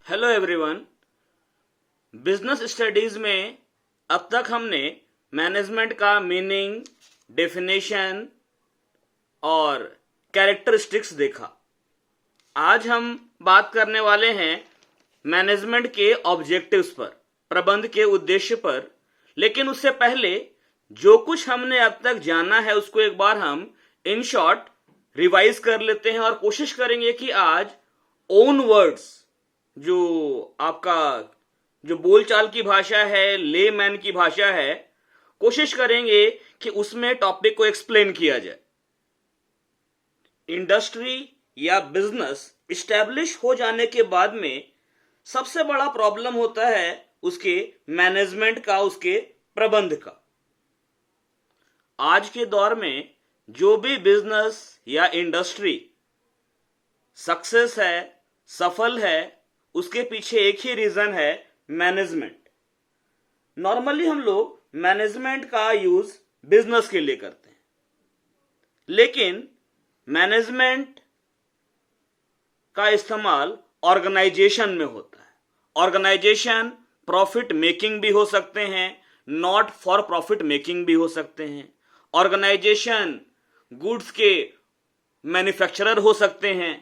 Hello everyone. Business studies में अब तक हमने मैनेजमेंट का मीनिंग, डेफिनेशन और कैरेक्टरिस्टिक्स देखा। आज हम बात करने वाले हैं मैनेजमेंट के ऑब्जेक्टिव्स पर, प्रबंध के उद्देश्य पर। लेकिन उससे पहले जो कुछ हमने अब तक जाना है उसको एक बार हम इन शॉर्ट रिवाइज कर लेते हैं और कोशिश करेंगे कि आज ओन वर्ड्स, जो आपका जो बोलचाल की भाषा है, लेमैन की भाषा है, कोशिश करेंगे कि उसमें टॉपिक को एक्सप्लेन किया जाए। इंडस्ट्री या बिजनेस इस्टेब्लिश हो जाने के बाद में सबसे बड़ा प्रॉब्लम होता है उसके मैनेजमेंट का, उसके प्रबंध का। आज के दौर में जो भी बिजनेस या इंडस्ट्री सक्सेस है, सफल है, उसके पीछे एक ही रीजन है, मैनेजमेंट। नॉर्मली हम लोग मैनेजमेंट का यूज बिजनेस के लिए करते हैं, लेकिन मैनेजमेंट का इस्तेमाल ऑर्गेनाइजेशन में होता है। ऑर्गेनाइजेशन प्रॉफिट मेकिंग भी हो सकते हैं, नॉट फॉर प्रॉफिट मेकिंग भी हो सकते हैं। ऑर्गेनाइजेशन गुड्स के मैन्युफैक्चरर हो सकते हैं।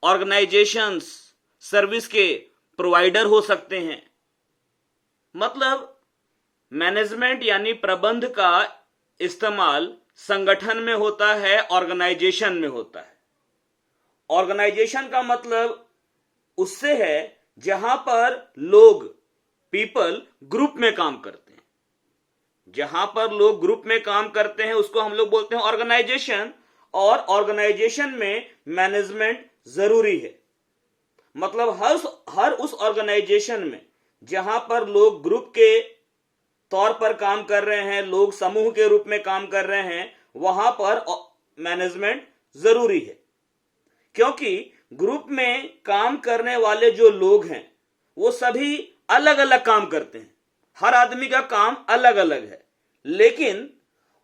ऑर्गेनाइजेशंस सर्विस के प्रोवाइडर हो सकते हैं। मतलब मैनेजमेंट यानी प्रबंध का इस्तेमाल संगठन में होता है, ऑर्गेनाइजेशन में होता है। ऑर्गेनाइजेशन का मतलब उससे है जहां पर लोग, पीपल ग्रुप में काम करते हैं। जहां पर लोग ग्रुप में काम करते हैं उसको हम लोग बोलते हैं ऑर्गेनाइजेशन। और ऑर्गेनाइजेशन में मैनेजमेंट जरूरी है। मतलब हर उस ऑर्गेनाइजेशन में जहां पर लोग ग्रुप के तौर पर काम कर रहे हैं, लोग समूह के रूप में काम कर रहे हैं, वहां पर मैनेजमेंट जरूरी है। क्योंकि ग्रुप में काम करने वाले जो लोग हैं वो सभी अलग अलग काम करते हैं। हर आदमी का काम अलग अलग है, लेकिन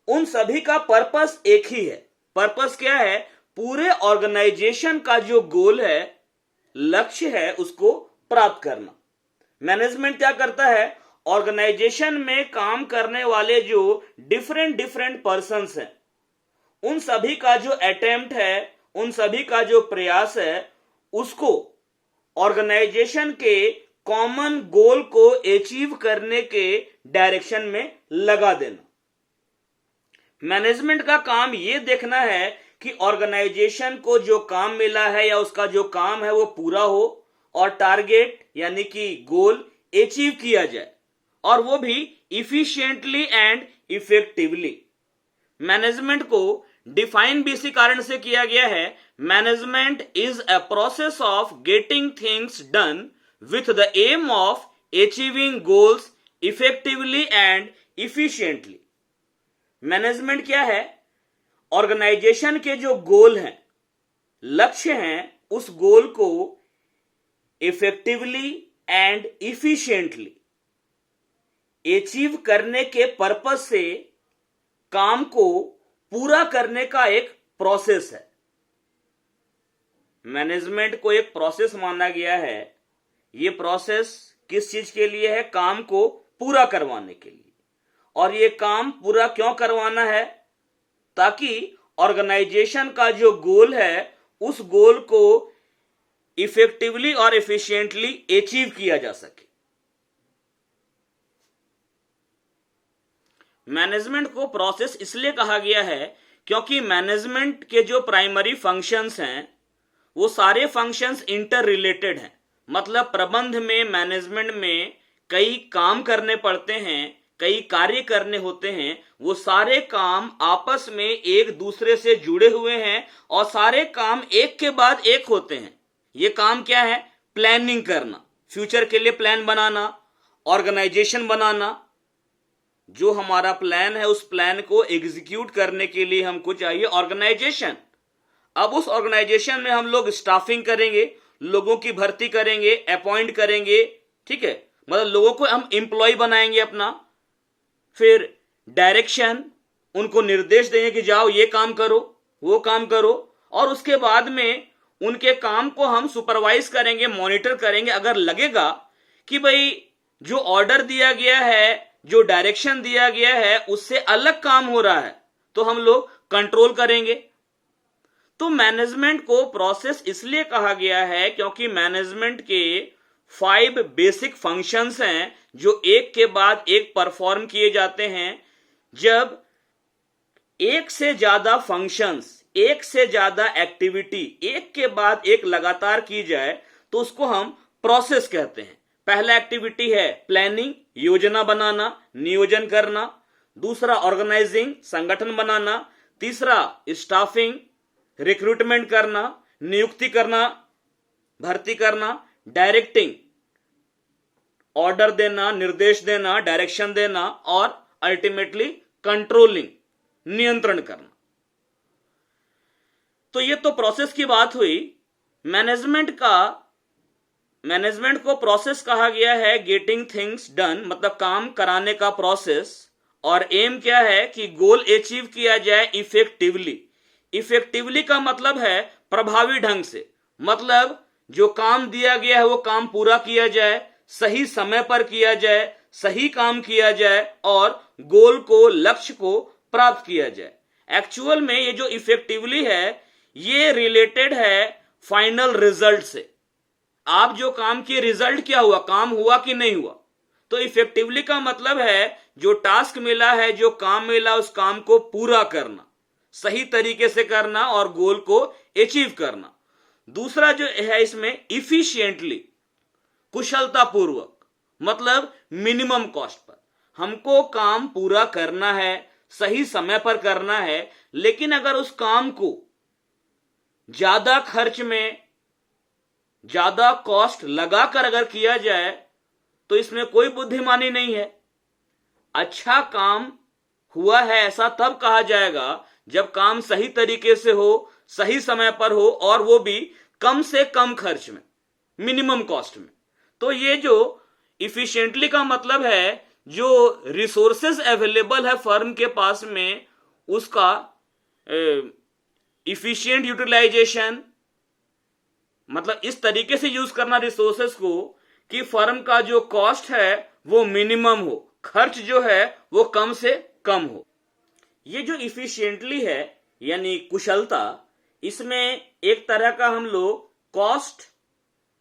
उन सभी का पर्पस एक ही है। पर्पस क्या है? पूरे ऑर्गेनाइजेशन का जो गोल है, लक्ष्य है, उसको प्राप्त करना। मैनेजमेंट क्या करता है? ऑर्गेनाइजेशन में काम करने वाले जो डिफरेंट पर्संस हैं, उन सभी का जो अटेम्प्ट है, उन सभी का जो प्रयास है, उसको ऑर्गेनाइजेशन के कॉमन गोल को अचीव करने के डायरेक्शन में लगा देना। मैनेजमेंट का काम यह देखना है कि ऑर्गेनाइजेशन को जो काम मिला है या उसका जो काम है वो पूरा हो और टारगेट यानी कि गोल अचीव किया जाए, और वो भी इफिशिएंटली एंड इफेक्टिवली। मैनेजमेंट को डिफाइन भी इसी कारण से किया गया है। Management is a process of getting things done with the aim of achieving goals effectively and efficiently. Management क्या है? ऑर्गेनाइजेशन के जो गोल हैं, लक्ष्य हैं, उस गोल को इफेक्टिवली एंड इफिशिएंटली अचीव करने के पर्पस से काम को पूरा करने का एक प्रोसेस है। मैनेजमेंट को एक प्रोसेस माना गया है। यह प्रोसेस किस चीज के लिए है? काम को पूरा करवाने के लिए। और यह काम पूरा क्यों करवाना है? ताकि ऑर्गेनाइजेशन का जो गोल है, उस गोल को इफेक्टिवली और एफिशिएंटली अचीव किया जा सके। मैनेजमेंट को प्रोसेस इसलिए कहा गया है क्योंकि मैनेजमेंट के जो प्राइमरी फंक्शंस हैं वो सारे फंक्शंस इंटर रिलेटेड हैं। मतलब प्रबंध में, मैनेजमेंट में कई काम करने पड़ते हैं, कई कार्य करने होते हैं। वो सारे काम आपस में एक दूसरे से जुड़े हुए हैं और सारे काम एक के बाद एक होते हैं। ये काम क्या है? प्लानिंग करना, फ्यूचर के लिए प्लान बनाना, ऑर्गेनाइजेशन बनाना। जो हमारा प्लान है उस प्लान को एग्जीक्यूट करने के लिए हमको चाहिए ऑर्गेनाइजेशन। अब उस ऑर्गेनाइजेशन में हम लोग स्टाफिंग करेंगे, लोगों की भर्ती करेंगे, अपॉइंट करेंगे, ठीक है, मतलब लोगों को हम एम्प्लॉय बनाएंगे अपना। फिर डायरेक्शन, उनको निर्देश देंगे कि जाओ ये काम करो, वो काम करो, और उसके बाद में उनके काम को हम सुपरवाइज करेंगे, मॉनिटर करेंगे। अगर लगेगा कि भाई जो ऑर्डर दिया गया है, जो डायरेक्शन दिया गया है, उससे अलग काम हो रहा है, तो हम लोग कंट्रोल करेंगे। तो मैनेजमेंट को प्रोसेस इसलिए कहा गया है क्योंकि मैनेजमेंट के 5 बेसिक फंक्शंस हैं जो एक के बाद एक परफॉर्म किए जाते हैं। जब एक से ज्यादा फंक्शंस, एक से ज्यादा एक्टिविटी एक के बाद एक लगातार की जाए तो उसको हम प्रोसेस कहते हैं। पहला एक्टिविटी है प्लानिंग, योजना बनाना, नियोजन करना। दूसरा ऑर्गेनाइजिंग, संगठन बनाना। तीसरा स्टाफिंग, रिक्रूटमेंट करना, नियुक्ति करना, भर्ती करना। डायरेक्टिंग, ऑर्डर देना, निर्देश देना, डायरेक्शन देना। और अल्टीमेटली कंट्रोलिंग, नियंत्रण करना। तो ये तो प्रोसेस की बात हुई। मैनेजमेंट को प्रोसेस कहा गया है गेटिंग थिंग्स डन, मतलब काम कराने का प्रोसेस। और एम क्या है कि गोल अचीव किया जाए इफेक्टिवली। इफेक्टिवली का मतलब है प्रभावी ढंग से, मतलब जो काम दिया गया है वो काम पूरा किया जाए, सही समय पर किया जाए, सही काम किया जाए और गोल को, लक्ष्य को प्राप्त किया जाए। एक्चुअल में ये जो इफेक्टिवली है ये रिलेटेड है फाइनल रिजल्ट से। आप जो काम किए, रिजल्ट क्या हुआ, काम हुआ कि नहीं हुआ। तो इफेक्टिवली का मतलब है जो टास्क मिला है, जो काम मिला, उस काम को पूरा करना, सही तरीके से करना और गोल को अचीव करना। दूसरा जो है इसमें इफिशिएंटली, कुशलतापूर्वक, मतलब मिनिमम कॉस्ट पर। हमको काम पूरा करना है, सही समय पर करना है, लेकिन अगर उस काम को ज्यादा खर्च में, ज्यादा कॉस्ट लगाकर अगर किया जाए तो इसमें कोई बुद्धिमानी नहीं है। अच्छा काम हुआ है ऐसा तब कहा जाएगा जब काम सही तरीके से हो, सही समय पर हो और वो भी कम से कम खर्च में, मिनिमम कॉस्ट में। तो ये जो इफिशिएंटली का मतलब है जो रिसोर्सेज अवेलेबल है फर्म के पास में, उसका इफिशिएंट यूटिलाइजेशन, मतलब इस तरीके से यूज करना रिसोर्सेज को कि फर्म का जो कॉस्ट है वो मिनिमम हो, खर्च जो है वो कम से कम हो। ये जो इफिशिएंटली है यानी कुशलता, इसमें एक तरह का हम लोग कॉस्ट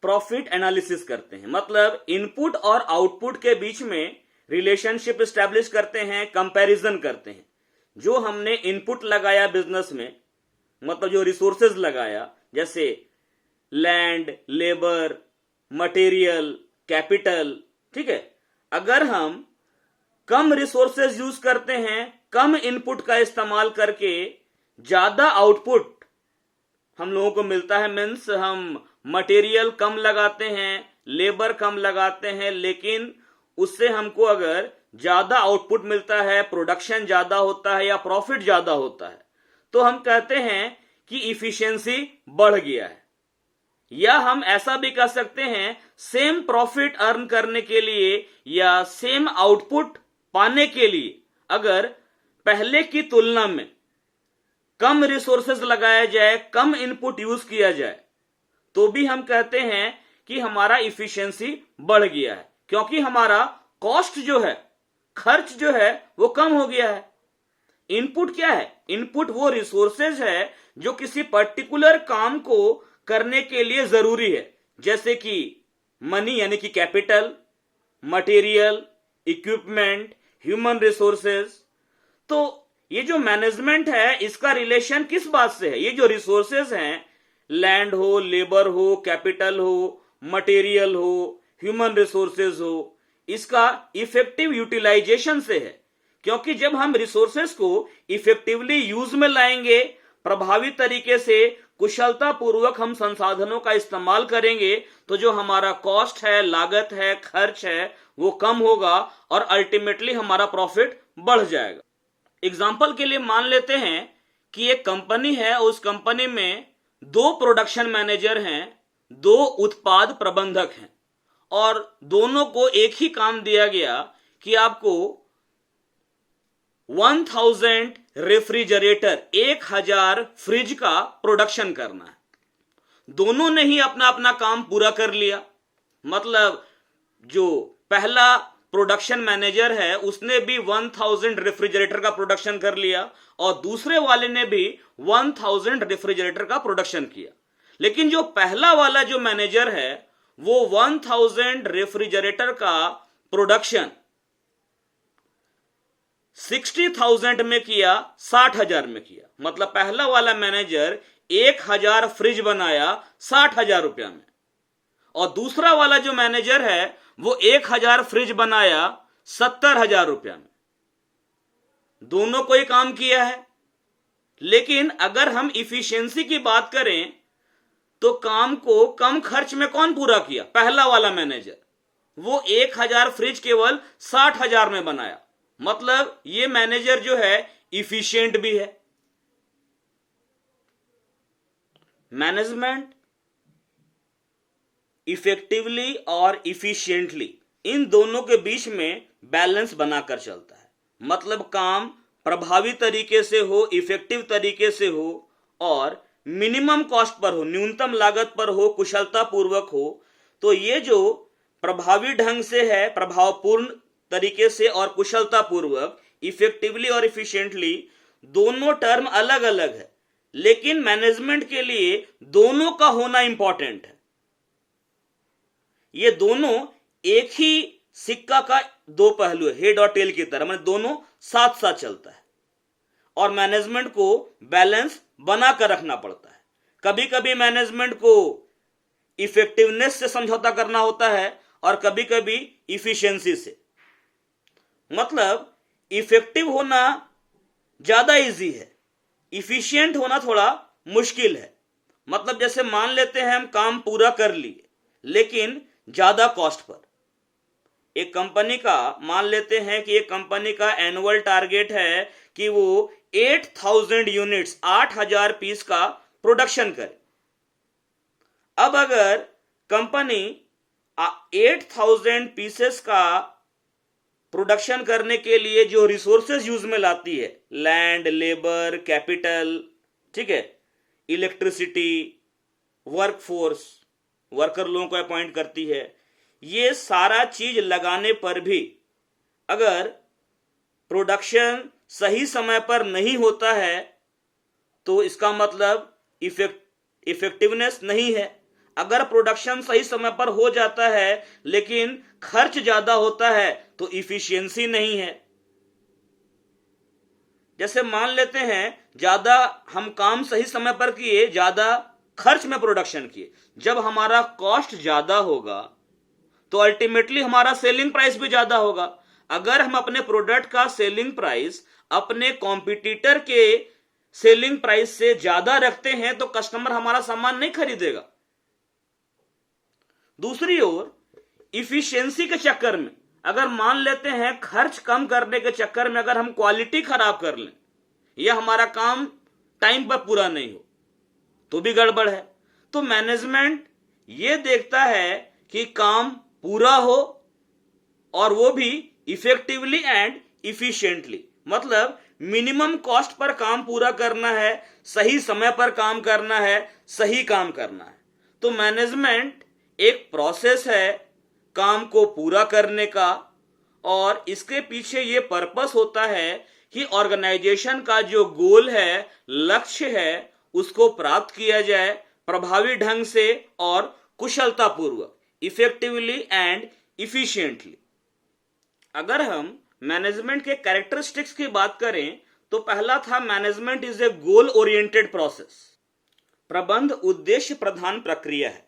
प्रॉफिट एनालिसिस करते हैं, मतलब इनपुट और आउटपुट के बीच में रिलेशनशिप एस्टैब्लिश करते हैं, कंपैरिजन करते हैं। जो हमने इनपुट लगाया बिजनेस में, मतलब जो रिसोर्सेज लगाया, जैसे लैंड, लेबर, मटेरियल, कैपिटल, ठीक है। अगर हम कम रिसोर्सेज यूज करते हैं, कम इनपुट का इस्तेमाल करके ज्यादा आउटपुट हम लोगों को मिलता है, मीन्स हम मटेरियल कम लगाते हैं, लेबर कम लगाते हैं, लेकिन उससे हमको अगर ज्यादा आउटपुट मिलता है, प्रोडक्शन ज्यादा होता है या प्रॉफिट ज्यादा होता है, तो हम कहते हैं कि इफिशियंसी बढ़ गया है। या हम ऐसा भी कह सकते हैं सेम प्रॉफिट अर्न करने के लिए या सेम आउटपुट पाने के लिए अगर पहले की तुलना में कम रिसोर्सेज लगाया जाए, कम इनपुट यूज किया जाए, तो भी हम कहते हैं कि हमारा इफिशियंसी बढ़ गया है, क्योंकि हमारा कॉस्ट जो है, खर्च जो है वो कम हो गया है। इनपुट क्या है? इनपुट वो रिसोर्सेज है जो किसी पर्टिकुलर काम को करने के लिए जरूरी है, जैसे कि मनी यानी कि capital, material, equipment, human resources. तो ये जो मैनेजमेंट है इसका रिलेशन किस बात से है? ये जो रिसोर्सेज हैं, लैंड हो, लेबर हो, कैपिटल हो, मटेरियल हो, ह्यूमन रिसोर्सेज हो, इसका इफेक्टिव यूटिलाइजेशन से है। क्योंकि जब हम रिसोर्सेज को इफेक्टिवली यूज में लाएंगे, प्रभावी तरीके से कुशलता पूर्वक हम संसाधनों का इस्तेमाल करेंगे, तो जो हमारा कॉस्ट है, लागत है, खर्च है, वो कम होगा और अल्टीमेटली हमारा प्रॉफिट बढ़ जाएगा। एग्जाम्पल के लिए मान लेते हैं कि एक कंपनी है, उस कंपनी में 2 प्रोडक्शन मैनेजर हैं, 2 उत्पाद प्रबंधक हैं और दोनों को एक ही काम दिया गया कि आपको 1000 रेफ्रिजरेटर, 1000 फ्रिज का प्रोडक्शन करना है। दोनों ने ही अपना अपना काम पूरा कर लिया। मतलब जो पहला प्रोडक्शन मैनेजर है उसने भी 1000 रेफ्रिजरेटर का प्रोडक्शन कर लिया और दूसरे वाले ने भी 1000 रेफ्रिजरेटर का प्रोडक्शन किया। लेकिन जो पहला वाला जो मैनेजर है वो 1000 रेफ्रिजरेटर का प्रोडक्शन 60,000 में किया, 60,000 में किया। मतलब पहला वाला मैनेजर 1000 फ्रिज बनाया 60,000 रुपया में, और दूसरा वाला जो मैनेजर है वो 1000 फ्रिज बनाया 70,000 रुपया में। दोनों को ही काम किया है। लेकिन अगर हम इफिशियंसी की बात करें तो काम को कम खर्च में कौन पूरा किया? पहला वाला मैनेजर। वो 1000 फ्रिज केवल 60,000 में बनाया। मतलब ये मैनेजर जो है इफिशिएंट भी है। मैनेजमेंट इफेक्टिवली और इफिशिएंटली, इन दोनों के बीच में बैलेंस बनाकर चलता है। मतलब काम प्रभावी तरीके से हो, इफेक्टिव तरीके से हो और मिनिमम कॉस्ट पर हो, न्यूनतम लागत पर हो, कुशलता पूर्वक हो। तो ये जो प्रभावी ढंग से है, प्रभावपूर्ण तरीके से और कुशलता पूर्वक, इफेक्टिवली और इफिशिएंटली, दोनों टर्म अलग अलग है, लेकिन मैनेजमेंट के लिए दोनों का होना इंपॉर्टेंट है। ये दोनों एक ही सिक्का का दो पहलू है, हेड और टेल की तरह, मतलब दोनों साथ साथ चलता है और मैनेजमेंट को बैलेंस बनाकर रखना पड़ता है। कभी कभी मैनेजमेंट को इफेक्टिवनेस से समझौता करना होता है और कभी कभी इफिशियंसी से। मतलब इफेक्टिव होना ज्यादा इजी है, इफिशिएंट होना थोड़ा मुश्किल है। मतलब जैसे मान लेते हैं हम काम पूरा कर लिए लेकिन ज्यादा कॉस्ट पर। एक कंपनी का मान लेते हैं कि एक कंपनी का एनुअल टारगेट है कि वो 8000 यूनिट्स, 8000 पीस का प्रोडक्शन करे। अब अगर कंपनी 8000 पीसेस का प्रोडक्शन करने के लिए जो रिसोर्सेज यूज में लाती है, लैंड, लेबर, कैपिटल, ठीक है, इलेक्ट्रिसिटी, वर्कफोर्स, वर्कर लोगों को अपॉइंट करती है, ये सारा चीज लगाने पर भी अगर प्रोडक्शन सही समय पर नहीं होता है तो इसका मतलब इफेक्टिवनेस नहीं है। अगर प्रोडक्शन सही समय पर हो जाता है लेकिन खर्च ज्यादा होता है तो इफिशियंसी नहीं है। जैसे मान लेते हैं ज्यादा हम काम सही समय पर किए, ज्यादा खर्च में प्रोडक्शन किए, जब हमारा कॉस्ट ज्यादा होगा तो अल्टीमेटली हमारा सेलिंग प्राइस भी ज्यादा होगा। अगर हम अपने प्रोडक्ट का सेलिंग प्राइस अपने कॉम्पिटिटर के सेलिंग प्राइस से ज्यादा रखते हैं तो कस्टमर हमारा सामान नहीं खरीदेगा। दूसरी ओर इफिशियंसी के चक्कर में अगर मान लेते हैं खर्च कम करने के चक्कर में अगर हम क्वालिटी खराब कर लें या हमारा काम टाइम पर पूरा नहीं हो तो भी गड़बड़ है। तो मैनेजमेंट ये देखता है कि काम पूरा हो और वो भी इफेक्टिवली एंड इफिशिएंटली। मतलब मिनिमम कॉस्ट पर काम पूरा करना है, सही समय पर काम करना है, सही काम करना है। तो मैनेजमेंट एक प्रोसेस है काम को पूरा करने का और इसके पीछे ये पर्पस होता है कि ऑर्गेनाइजेशन का जो गोल है, लक्ष्य है, उसको प्राप्त किया जाए प्रभावी ढंग से और कुशलता पूर्वक, इफेक्टिवली एंड इफिशिएंटली। अगर हम मैनेजमेंट के कैरेक्टरिस्टिक्स की बात करें तो पहला था management is a goal oriented process. प्रबंध उद्देश्य प्रधान प्रक्रिया है।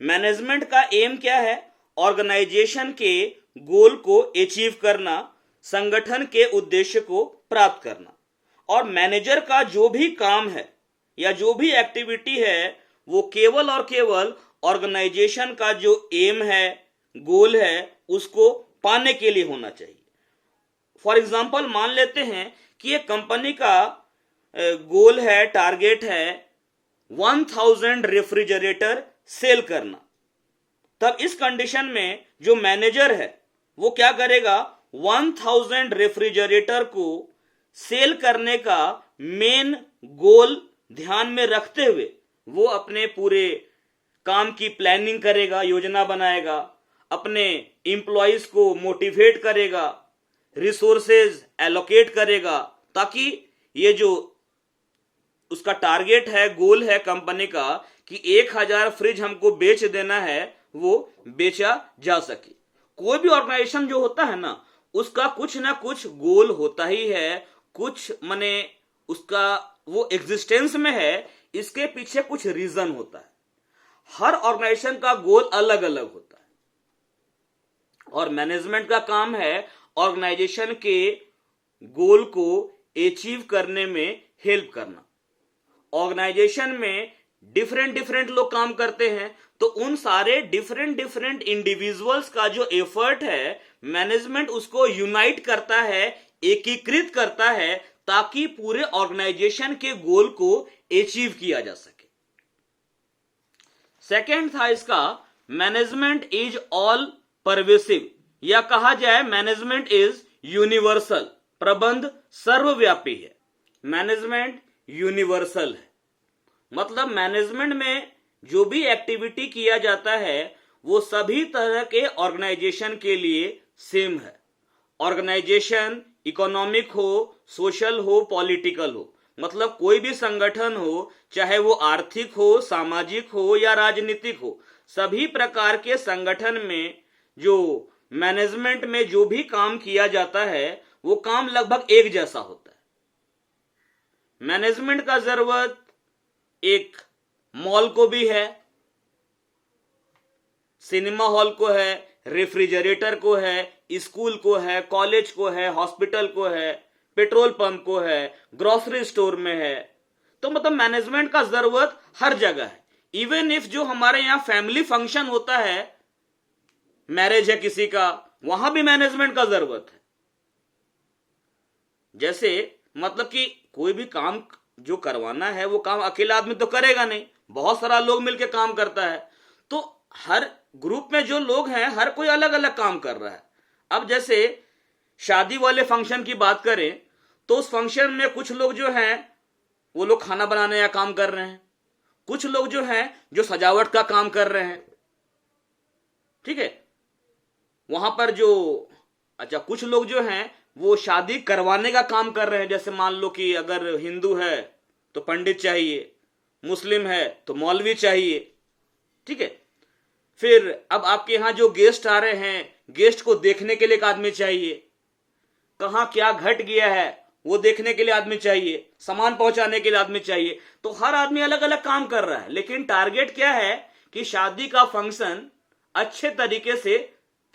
मैनेजमेंट का एम क्या है? ऑर्गेनाइजेशन के गोल को अचीव करना, संगठन के उद्देश्य को प्राप्त करना। और मैनेजर का जो भी काम है या जो भी एक्टिविटी है वो केवल और केवल ऑर्गेनाइजेशन का जो एम है, गोल है, उसको पाने के लिए होना चाहिए। फॉर एग्जाम्पल मान लेते हैं कि एक कंपनी का गोल है, टारगेट है 1000 रेफ्रिजरेटर सेल करना। तब इस कंडीशन में जो मैनेजर है वो क्या करेगा? 1000 रेफ्रिजरेटर को सेल करने का मेन गोल ध्यान में रखते हुए वो अपने पूरे काम की प्लानिंग करेगा, योजना बनाएगा, अपने एम्प्लॉयज को मोटिवेट करेगा, रिसोर्सेज एलोकेट करेगा, ताकि ये जो उसका टारगेट है, गोल है कंपनी का कि 1000 फ्रिज हमको बेच देना है, वो बेचा जा सके। कोई भी ऑर्गेनाइजेशन जो होता है ना, उसका कुछ ना कुछ गोल होता ही है, कुछ माने उसका वो एग्जिस्टेंस में है, इसके पीछे कुछ रीजन होता है। हर ऑर्गेनाइजेशन का गोल अलग अलग होता है और मैनेजमेंट का काम है ऑर्गेनाइजेशन के गोल को अचीव करने में हेल्प करना। ऑर्गेनाइजेशन में डिफरेंट डिफरेंट लोग काम करते हैं, तो उन सारे डिफरेंट डिफरेंट इंडिविजुअल्स का जो एफर्ट है, मैनेजमेंट उसको यूनाइट करता है, एकीकृत करता है, ताकि पूरे ऑर्गेनाइजेशन के गोल को अचीव किया जा सके। सेकेंड था इसका, मैनेजमेंट इज ऑल परवेसिव, या कहा जाए मैनेजमेंट इज यूनिवर्सल। प्रबंध सर्वव्यापी है, मैनेजमेंट यूनिवर्सल है। मतलब मैनेजमेंट में जो भी एक्टिविटी किया जाता है वो सभी तरह के ऑर्गेनाइजेशन के लिए सेम है। ऑर्गेनाइजेशन इकोनॉमिक हो, सोशल हो, पॉलिटिकल हो, मतलब कोई भी संगठन हो, चाहे वो आर्थिक हो, सामाजिक हो या राजनीतिक हो, सभी प्रकार के संगठन में जो मैनेजमेंट में जो भी काम किया जाता है वो काम लगभग एक जैसा होता है। मैनेजमेंट का जरूरत एक मॉल को भी है, सिनेमा हॉल को है, रेफ्रिजरेटर को है, स्कूल को है, कॉलेज को है, हॉस्पिटल को है, पेट्रोल पंप को है, ग्रोसरी स्टोर में है। तो मतलब मैनेजमेंट का जरूरत हर जगह है। इवन इफ जो हमारे यहां फैमिली फंक्शन होता है, मैरिज है किसी का, वहां भी मैनेजमेंट का जरूरत है। जैसे मतलब कि कोई भी काम जो करवाना है वो काम अकेला आदमी तो करेगा नहीं, बहुत सारा लोग मिलकर काम करता है। तो हर ग्रुप में जो लोग हैं, हर कोई अलग अलग काम कर रहा है। अब जैसे शादी वाले फंक्शन की बात करें तो उस फंक्शन में कुछ लोग जो हैं वो लोग खाना बनाने का काम कर रहे हैं, कुछ लोग जो हैं जो सजावट का काम कर रहे हैं, ठीक है। वहां पर जो कुछ लोग जो हैं वो शादी करवाने का काम कर रहे हैं। जैसे मान लो कि अगर हिंदू है तो पंडित चाहिए, मुस्लिम है तो मौलवी चाहिए, ठीक है। फिर अब आपके यहां जो गेस्ट आ रहे हैं, गेस्ट को देखने के लिए एक आदमी चाहिए, कहां क्या घट गया है वो देखने के लिए आदमी चाहिए, सामान पहुंचाने के लिए आदमी चाहिए। तो हर आदमी अलग अलग काम कर रहा है, लेकिन टारगेट क्या है कि शादी का फंक्शन अच्छे तरीके से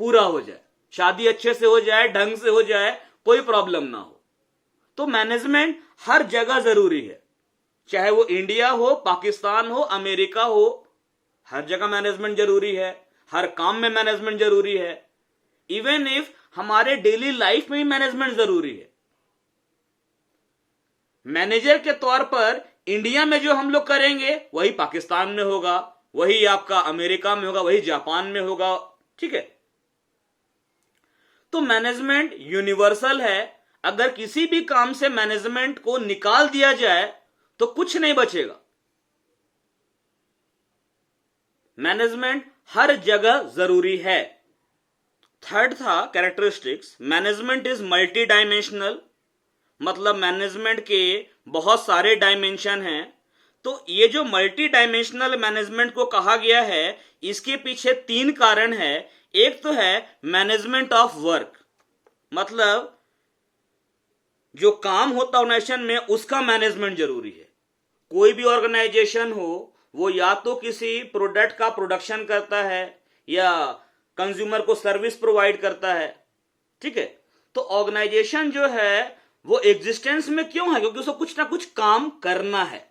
पूरा हो जाए, शादी अच्छे से हो जाए, ढंग से हो जाए, कोई प्रॉब्लम ना हो। तो मैनेजमेंट हर जगह जरूरी है, चाहे वो इंडिया हो, पाकिस्तान हो, अमेरिका हो, हर जगह मैनेजमेंट जरूरी है, हर काम में मैनेजमेंट जरूरी है। इवन इफ हमारे डेली लाइफ में भी मैनेजमेंट जरूरी है। मैनेजर के तौर पर इंडिया में जो हम लोग करेंगे वही पाकिस्तान में होगा, वही आपका अमेरिका में होगा, वही जापान में होगा, ठीक है। तो मैनेजमेंट यूनिवर्सल है। अगर किसी भी काम से मैनेजमेंट को निकाल दिया जाए तो कुछ नहीं बचेगा। मैनेजमेंट हर जगह जरूरी है। थर्ड था characteristics, management is multi dimensional, मतलब मैनेजमेंट के बहुत सारे डायमेंशन हैं। तो ये जो मल्टी डायमेंशनल मैनेजमेंट को कहा गया है, इसके पीछे 3 कारण है। एक तो है मैनेजमेंट ऑफ वर्क, मतलब जो काम होता है ऑर्गेनाइजेशन में उसका मैनेजमेंट जरूरी है। कोई भी ऑर्गेनाइजेशन हो वो या तो किसी प्रोडक्ट का प्रोडक्शन करता है या कंज्यूमर को सर्विस प्रोवाइड करता है, ठीक है। तो ऑर्गेनाइजेशन जो है वो एग्जिस्टेंस में क्यों है? क्योंकि उसको कुछ ना कुछ काम करना है।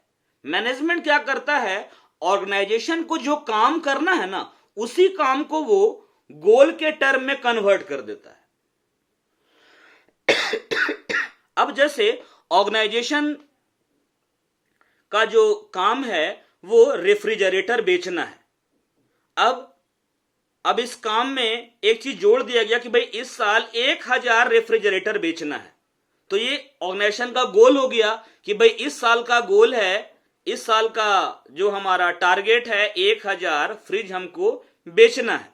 मैनेजमेंट क्या करता है, ऑर्गेनाइजेशन को जो काम करना है ना, उसी काम को वो गोल के टर्म में कन्वर्ट कर देता है। अब जैसे ऑर्गेनाइजेशन का जो काम है वो रेफ्रिजरेटर बेचना है। अब इस काम में एक चीज जोड़ दिया गया कि भाई इस साल 1000 रेफ्रिजरेटर बेचना है। तो ये ऑर्गेनाइजेशन का गोल हो गया कि भाई इस साल का गोल है इस साल का जो हमारा टारगेट है 1000 फ्रिज हमको बेचना है।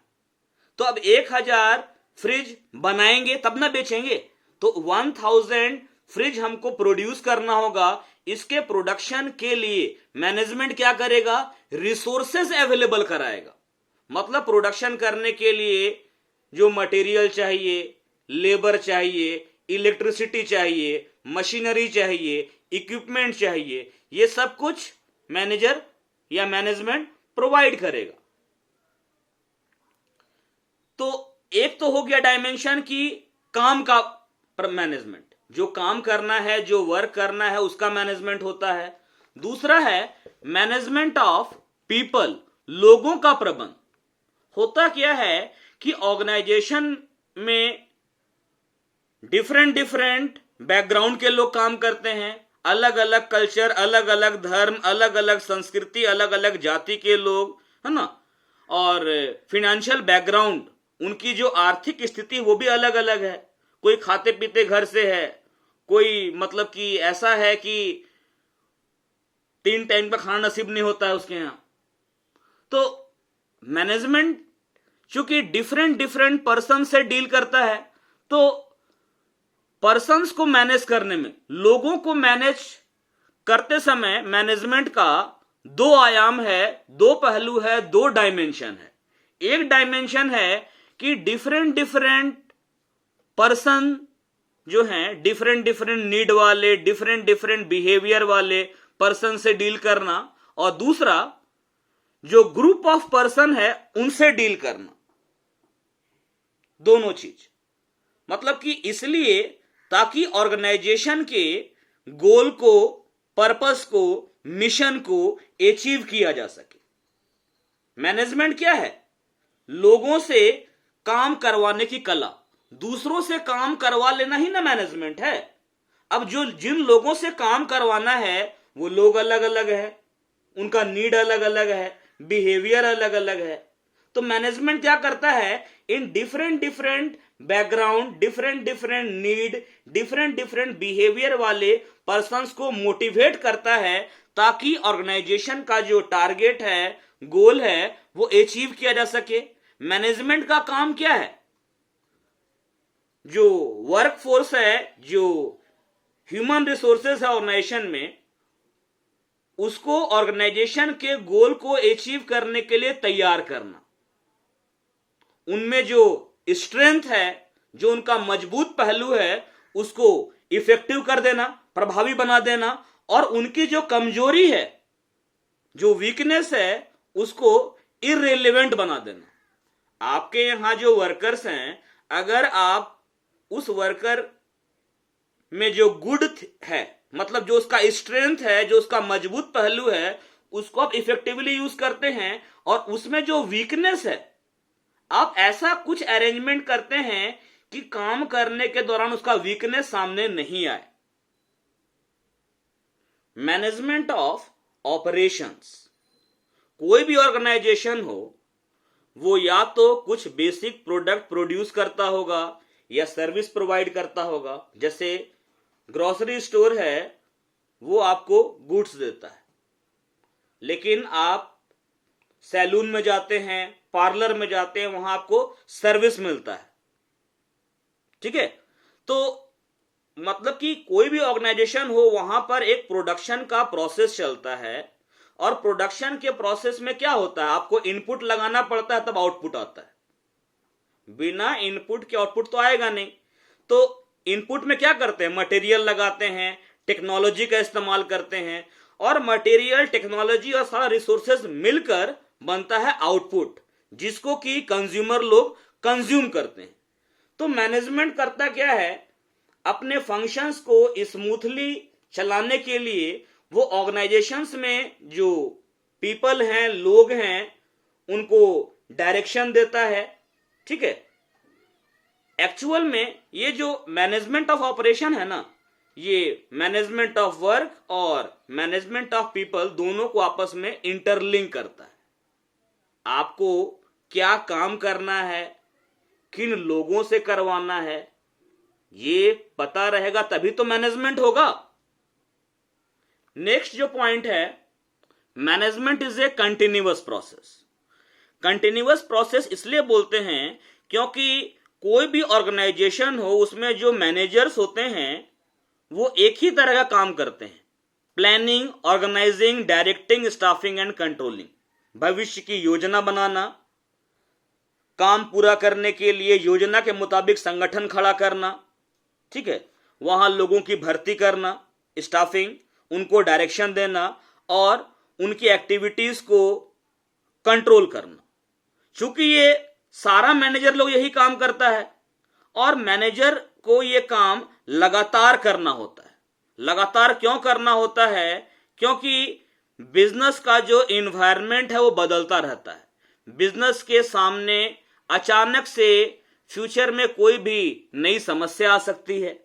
तो अब 1000 फ्रिज बनाएंगे तब ना बेचेंगे, तो 1000 फ्रिज हमको प्रोड्यूस करना होगा। इसके प्रोडक्शन के लिए मैनेजमेंट क्या करेगा, रिसोर्सेज अवेलेबल कराएगा। मतलब प्रोडक्शन करने के लिए जो मटेरियल चाहिए, लेबर चाहिए, इलेक्ट्रिसिटी चाहिए, मशीनरी चाहिए, इक्विपमेंट चाहिए, ये सब कुछ मैनेजर या मैनेजमेंट प्रोवाइड करेगा। तो एक तो हो गया डायमेंशन की काम का मैनेजमेंट, जो काम करना है, जो वर्क करना है, उसका मैनेजमेंट होता है। दूसरा है मैनेजमेंट ऑफ पीपल, लोगों का प्रबंध। होता क्या है कि ऑर्गेनाइजेशन में डिफरेंट डिफरेंट बैकग्राउंड के लोग काम करते हैं, अलग अलग कल्चर, अलग अलग धर्म, अलग अलग संस्कृति, अलग अलग जाति के लोग, है ना। और फिनेंशियल बैकग्राउंड, उनकी जो आर्थिक स्थिति वो भी अलग अलग है। कोई खाते पीते घर से है, कोई मतलब कि ऐसा है कि 3 टाइम का खाना नसीब नहीं होता है उसके यहां। तो मैनेजमेंट चूंकि डिफरेंट डिफरेंट पर्सन से डील करता है, तो पर्सन्स को मैनेज करने में, लोगों को मैनेज करते समय मैनेजमेंट का 2 आयाम है, 2 पहलू है, 2 डायमेंशन है। एक डायमेंशन है कि डिफरेंट डिफरेंट पर्सन जो हैं, डिफरेंट डिफरेंट नीड वाले, डिफरेंट डिफरेंट बिहेवियर वाले पर्सन से डील करना, और दूसरा जो ग्रुप ऑफ पर्सन है उनसे डील करना। दोनों चीज, मतलब कि इसलिए ताकि ऑर्गेनाइजेशन के गोल को, पर्पस को, मिशन को अचीव किया जा सके। मैनेजमेंट क्या है, लोगों से काम करवाने की कला, दूसरों से काम करवा लेना ही ना मैनेजमेंट है। अब जो जिन लोगों से काम करवाना है वो लोग अलग अलग है, उनका नीड अलग अलग है, बिहेवियर अलग अलग है। तो मैनेजमेंट क्या करता है, in different different background, different different need, different different behaviour वाले पर्सन्स को मोटिवेट करता है ताकि ऑर्गेनाइजेशन का जो टारगेट है, गोल है, वो अचीव किया जा सके। मैनेजमेंट का काम क्या है, जो वर्क फोर्स है, जो ह्यूमन रिसोर्सेस है ऑर्गेनाइजेशन में, उसको ऑर्गेनाइजेशन के गोल को अचीव करने के लिए तैयार करना। उनमें जो स्ट्रेंथ है, जो उनका मजबूत पहलू है, उसको इफेक्टिव कर देना, प्रभावी बना देना, और उनकी जो कमजोरी है, जो वीकनेस है, उसको इररिलेवेंट बना देना। आपके यहां जो वर्कर्स हैं, अगर आप उस वर्कर में जो गुड है, मतलब जो उसका स्ट्रेंथ है, जो उसका मजबूत पहलू है, उसको आप इफेक्टिवली यूज करते हैं, और उसमें जो वीकनेस है आप ऐसा कुछ अरेंजमेंट करते हैं कि काम करने के दौरान उसका वीकनेस सामने नहीं आए। मैनेजमेंट ऑफ ऑपरेशंस, कोई भी ऑर्गेनाइजेशन हो, वो या तो कुछ बेसिक प्रोडक्ट प्रोड्यूस करता होगा या सर्विस प्रोवाइड करता होगा। जैसे ग्रोसरी स्टोर है, वो आपको गुड्स देता है, लेकिन आप सैलून में जाते हैं, पार्लर में जाते हैं, वहां आपको सर्विस मिलता है। ठीक है, तो मतलब कि कोई भी ऑर्गेनाइजेशन हो, वहां पर एक प्रोडक्शन का प्रोसेस चलता है, और प्रोडक्शन के प्रोसेस में क्या होता है, आपको इनपुट लगाना पड़ता है तब आउटपुट आता है। बिना इनपुट के आउटपुट तो आएगा नहीं। तो इनपुट में क्या करते हैं, मटेरियल लगाते हैं, टेक्नोलॉजी का इस्तेमाल करते हैं, और मटेरियल, टेक्नोलॉजी और सारा रिसोर्सेज मिलकर बनता है आउटपुट, जिसको कि कंज्यूमर लोग कंज्यूम करते हैं। तो मैनेजमेंट करता क्या है, अपने फंक्शंस को स्मूथली चलाने के लिए वो ऑर्गेनाइजेशंस में जो पीपल हैं, लोग हैं, उनको डायरेक्शन देता है। ठीक है, एक्चुअल में ये जो मैनेजमेंट ऑफ ऑपरेशन है ना, ये मैनेजमेंट ऑफ वर्क और मैनेजमेंट ऑफ पीपल दोनों को आपस में इंटरलिंक करता है। आपको क्या काम करना है, किन लोगों से करवाना है, ये पता रहेगा तभी तो मैनेजमेंट होगा। नेक्स्ट जो पॉइंट है, management is a continuous process. Continuous process इसलिए बोलते हैं क्योंकि कोई भी ऑर्गेनाइजेशन हो उसमें जो मैनेजर्स होते हैं वो एक ही तरह का काम करते हैं, planning, organizing, directing, staffing and controlling. भविष्य की योजना बनाना, काम पूरा करने के लिए योजना के मुताबिक संगठन खड़ा करना, ठीक है, वहां लोगों की भर्ती करना, स्टाफिंग, उनको डायरेक्शन देना और उनकी एक्टिविटीज को कंट्रोल करना। चूंकि ये सारा मैनेजर लोग यही काम करता है और मैनेजर को ये काम लगातार करना होता है। लगातार क्यों करना होता है? क्योंकि बिजनेस का जो इन्वायरमेंट है वो बदलता रहता है। बिजनेस के सामने अचानक से फ्यूचर में कोई भी नई समस्या आ सकती है,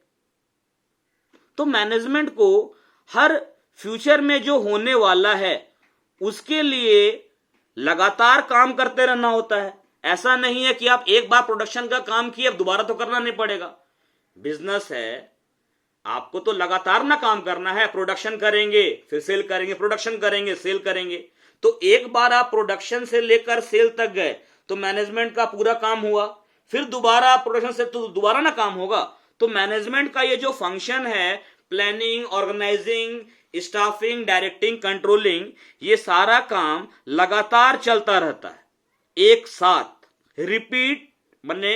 तो मैनेजमेंट को हर फ्यूचर में जो होने वाला है उसके लिए लगातार काम करते रहना होता है। ऐसा नहीं है कि आप एक बार प्रोडक्शन का काम किए अब दोबारा तो करना नहीं पड़ेगा। बिजनेस है, आपको तो लगातार ना काम करना है। प्रोडक्शन करेंगे फिर सेल करेंगे, प्रोडक्शन करेंगे सेल करेंगे। तो एक बार आप प्रोडक्शन से लेकर सेल तक गए तो मैनेजमेंट का पूरा काम हुआ। फिर दोबारा प्रोडक्शन से तो दोबारा ना काम होगा। तो मैनेजमेंट का ये जो फंक्शन है, planning, organizing, staffing, directing, controlling, ये सारा काम लगातार चलता रहता है, एक साथ रिपीट, माने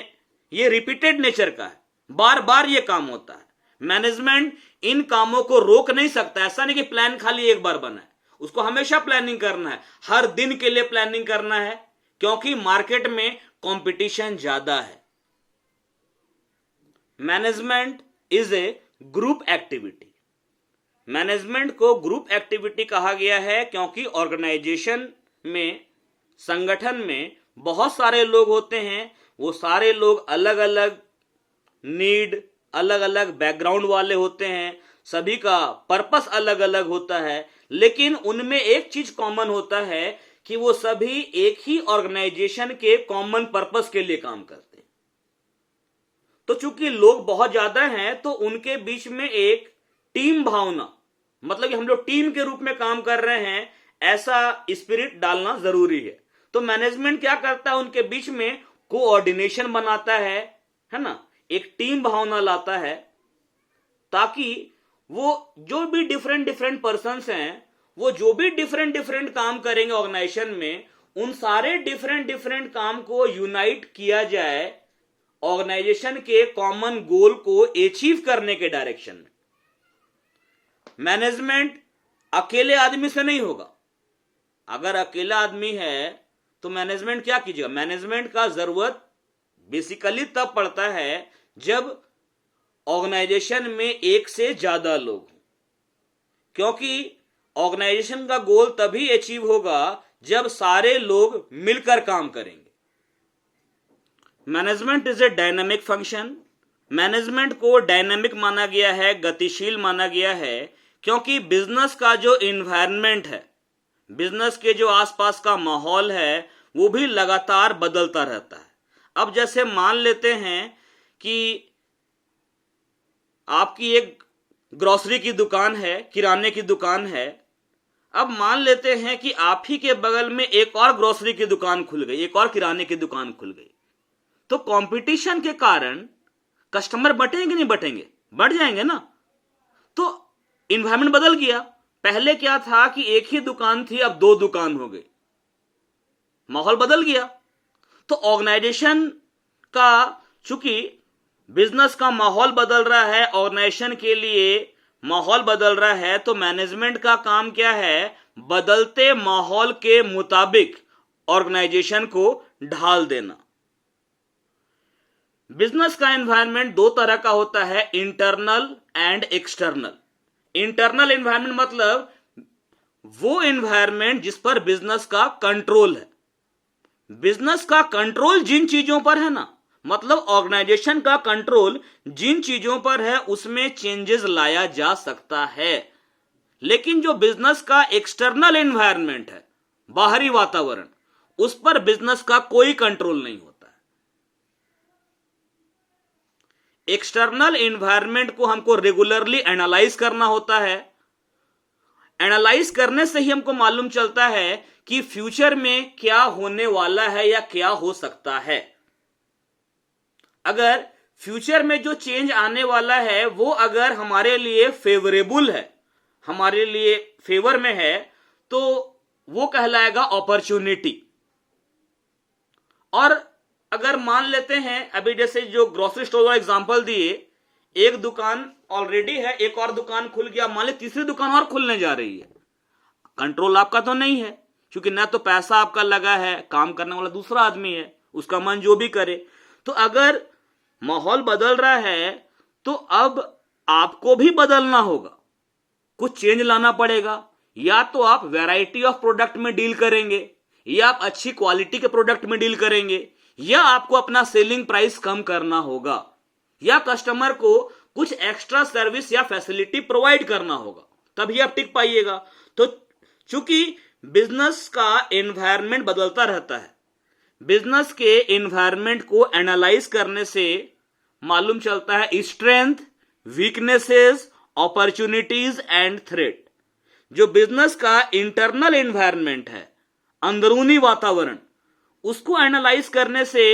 ये रिपीटेड नेचर का है, बार बार ये काम होता है। मैनेजमेंट इन कामों को रोक नहीं सकता। ऐसा नहीं कि प्लान खाली एक बार बना है, उसको हमेशा प्लानिंग करना है, हर दिन के लिए प्लानिंग करना है, क्योंकि मार्केट में कंपटीशन ज्यादा है। Management is a group activity. Management को ग्रुप एक्टिविटी कहा गया है क्योंकि ऑर्गेनाइजेशन में, संगठन में बहुत सारे लोग होते हैं। वो सारे लोग अलग अलग नीड, अलग अलग बैकग्राउंड वाले होते हैं, सभी का पर्पस अलग अलग होता है, लेकिन उनमें एक चीज कॉमन होता है कि वो सभी एक ही ऑर्गेनाइजेशन के कॉमन पर्पस के लिए काम करते हैं। तो चूंकि लोग बहुत ज्यादा हैं तो उनके बीच में एक टीम भावना, मतलब कि हम लोग टीम के रूप में काम कर रहे हैं, ऐसा स्पिरिट डालना जरूरी है। तो मैनेजमेंट क्या करता है, उनके बीच में कोऑर्डिनेशन बनाता है ना, एक टीम भावना लाता है, ताकि वो जो भी डिफरेंट डिफरेंट पर्संस हैं, वो जो भी डिफरेंट डिफरेंट काम करेंगे ऑर्गेनाइजेशन में, उन सारे डिफरेंट डिफरेंट काम को यूनाइट किया जाए ऑर्गेनाइजेशन के कॉमन गोल को अचीव करने के डायरेक्शन में। मैनेजमेंट अकेले आदमी से नहीं होगा। अगर अकेला आदमी है तो मैनेजमेंट क्या कीजिएगा? मैनेजमेंट का जरूरत बेसिकली तब पड़ता है जब ऑर्गेनाइजेशन में एक से ज्यादा लोग हों, क्योंकि ऑर्गेनाइजेशन का गोल तभी अचीव होगा जब सारे लोग मिलकर काम करेंगे। Management is a dynamic function. Management को डायनामिक माना गया है, गतिशील माना गया है, क्योंकि बिजनेस का जो इन्वायरमेंट है, बिजनेस के जो आसपास का माहौल है, वो भी लगातार बदलता रहता है। अब जैसे मान लेते हैं कि आपकी एक ग्रोसरी की दुकान है, किराने की दुकान है। अब मान लेते हैं कि आप ही के बगल में एक और ग्रोसरी की दुकान खुल गई, एक और किराने की दुकान खुल गई। तो कंपटीशन के कारण कस्टमर बटेंगे नहीं बटेंगे? बढ़ जाएंगे ना। तो इन्वायरमेंट बदल गया। पहले क्या था कि एक ही दुकान थी, अब दो दुकान हो गई, माहौल बदल गया। तो ऑर्गेनाइजेशन का, चूंकि बिजनेस का माहौल बदल रहा है, ऑर्गेनाइजेशन के लिए माहौल बदल रहा है, तो मैनेजमेंट का काम क्या है? बदलते माहौल के मुताबिक ऑर्गेनाइजेशन को ढाल देना। बिजनेस का एनवायरनमेंट दो तरह का होता है, internal and external. Internal environment मतलब वो एनवायरनमेंट जिस पर बिजनेस का कंट्रोल है। बिजनेस का कंट्रोल जिन चीजों पर है ना, मतलब ऑर्गेनाइजेशन का कंट्रोल जिन चीजों पर है उसमें चेंजेस लाया जा सकता है। लेकिन जो बिजनेस का एक्सटर्नल एनवायरनमेंट है, बाहरी वातावरण, उस पर बिजनेस का कोई कंट्रोल नहीं होता है। एक्सटर्नल एनवायरनमेंट को हमको रेगुलरली एनालाइज करना होता है। एनालाइज करने से ही हमको मालूम चलता है कि फ्यूचर में क्या होने वाला है या क्या हो सकता है। अगर फ्यूचर में जो चेंज आने वाला है वो अगर हमारे लिए फेवरेबल है, हमारे लिए फेवर में है, तो वो कहलाएगा अपॉर्चुनिटी। और अगर मान लेते हैं, अभी जैसे जो ग्रोसरी स्टोर का एग्जांपल दिए, एक दुकान ऑलरेडी है, एक और दुकान खुल गया, मान ली तीसरी दुकान और खुलने जा रही है, कंट्रोल आपका तो नहीं है, क्योंकि ना तो पैसा आपका लगा है, काम करने वाला दूसरा आदमी है, उसका मन जो भी करे। तो अगर माहौल बदल रहा है तो अब आपको भी बदलना होगा, कुछ चेंज लाना पड़ेगा। या तो आप वैरायटी ऑफ प्रोडक्ट में डील करेंगे, या आप अच्छी क्वालिटी के प्रोडक्ट में डील करेंगे, या आपको अपना सेलिंग प्राइस कम करना होगा, या कस्टमर को कुछ एक्स्ट्रा सर्विस या फैसिलिटी प्रोवाइड करना होगा, तभी आप टिक पाइएगा। तो चूंकि बिजनेस का एनवायरनमेंट बदलता रहता है, बिजनेस के एनवायरनमेंट को एनालाइज करने से मालूम चलता है strength, weaknesses, opportunities and threat. जो बिजनेस का इंटरनल एनवायरनमेंट है, अंदरूनी वातावरण, उसको एनालाइज करने से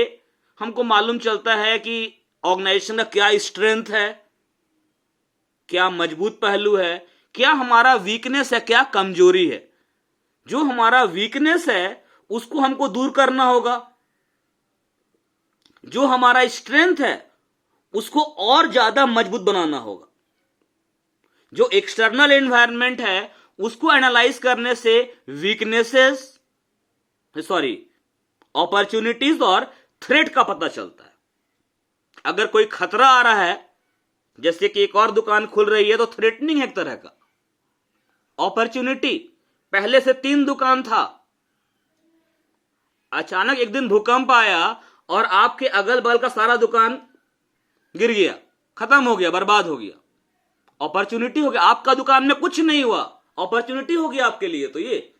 हमको मालूम चलता है कि ऑर्गेनाइजेशन का क्या स्ट्रेंथ है, क्या मजबूत पहलू है, क्या हमारा वीकनेस है, क्या कमजोरी है। जो हमारा वीकनेस है उसको हमको दूर करना होगा, जो हमारा स्ट्रेंथ है उसको और ज्यादा मजबूत बनाना होगा। जो एक्सटर्नल एनवायरनमेंट है उसको एनालाइज करने से अपॉर्चुनिटीज और थ्रेट का पता चलता है। अगर कोई खतरा आ रहा है, जैसे कि एक और दुकान खुल रही है, तो थ्रेटनिंग है एक तरह का। अपॉर्चुनिटी, पहले से 3 दुकान था, अचानक एक दिन भूकंप आया और आपके अगल बगल का सारा दुकान गिर गया, खत्म हो गया, बर्बाद हो गया। अपॉर्चुनिटी हो गया, आपका दुकान में कुछ नहीं हुआ, अपॉर्चुनिटी हो गया आपके लिए। तो ये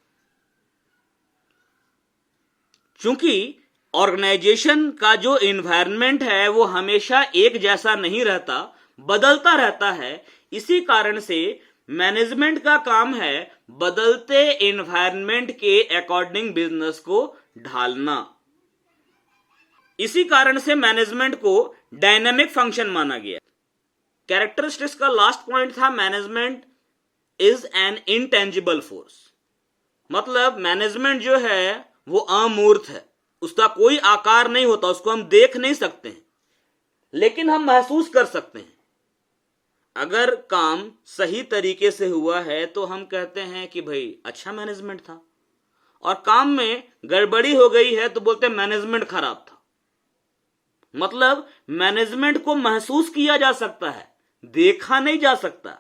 चूंकि ऑर्गेनाइजेशन का जो एनवायरनमेंट है वो हमेशा एक जैसा नहीं रहता, बदलता रहता है। इसी कारण से मैनेजमेंट का काम है बदलते एनवायरनमेंट के अकॉर्डिंग बिजनेस को ढालना। इसी कारण से मैनेजमेंट को डायनामिक फंक्शन माना गया। कैरेक्टरिस्टिक्स का लास्ट पॉइंट था management is an intangible force. मतलब मैनेजमेंट जो है वो अमूर्त है, उसका कोई आकार नहीं होता, उसको हम देख नहीं सकते हैं, लेकिन हम महसूस कर सकते हैं। अगर काम सही तरीके से हुआ है तो हम कहते हैं कि भाई अच्छा मैनेजमेंट था, और काम में गड़बड़ी हो गई है तो बोलते हैं मैनेजमेंट खराब था। मतलब मैनेजमेंट को महसूस किया जा सकता है, देखा नहीं जा सकता।